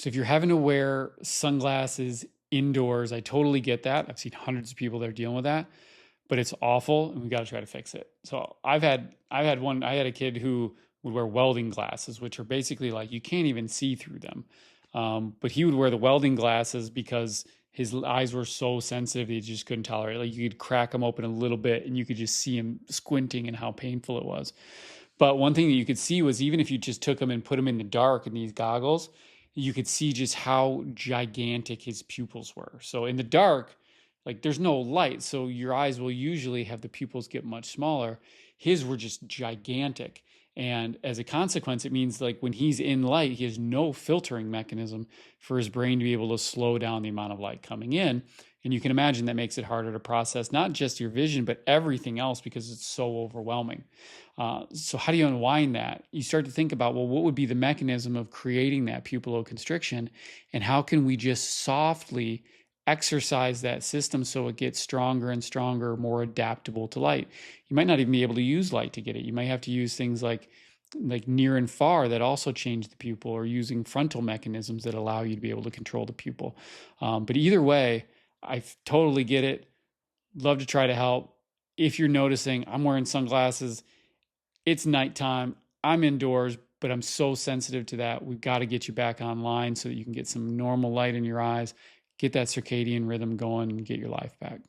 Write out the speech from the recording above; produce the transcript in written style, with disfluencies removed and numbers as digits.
So if you're having to wear sunglasses indoors, I totally get that. I've seen hundreds of people that are dealing with that, but it's awful and we got to try to fix it. So I had a kid who would wear welding glasses, which are basically like you can't even see through them. But he would wear the welding glasses because his eyes were so sensitive he just couldn't tolerate it. Like you could crack them open a little bit and you could just see him squinting and how painful it was. But one thing that you could see was even if you just took him and put him in the dark in these goggles, you could see just how gigantic his pupils were. So in the dark, like there's no light, so your eyes will usually have the pupils get much smaller. His were just gigantic. And as a consequence, it means like when he's in light, he has no filtering mechanism for his brain to be able to slow down the amount of light coming in. And you can imagine that makes it harder to process not just your vision, but everything else because it's so overwhelming. So, how do you unwind that? You start to think about, well, what would be the mechanism of creating that pupilloconstriction? And how can we just softly exercise that system so it gets stronger and stronger, more adaptable to light? You might not even be able to use light to get it. You might have to use things like near and far that also change the pupil, or using frontal mechanisms that allow you to be able to control the pupil. But either way, I totally get it. Love to try to help. If you're noticing I'm wearing sunglasses, it's nighttime, I'm indoors, but I'm so sensitive to that. We've got to get you back online so that you can get some normal light in your eyes, get that circadian rhythm going, and get your life back.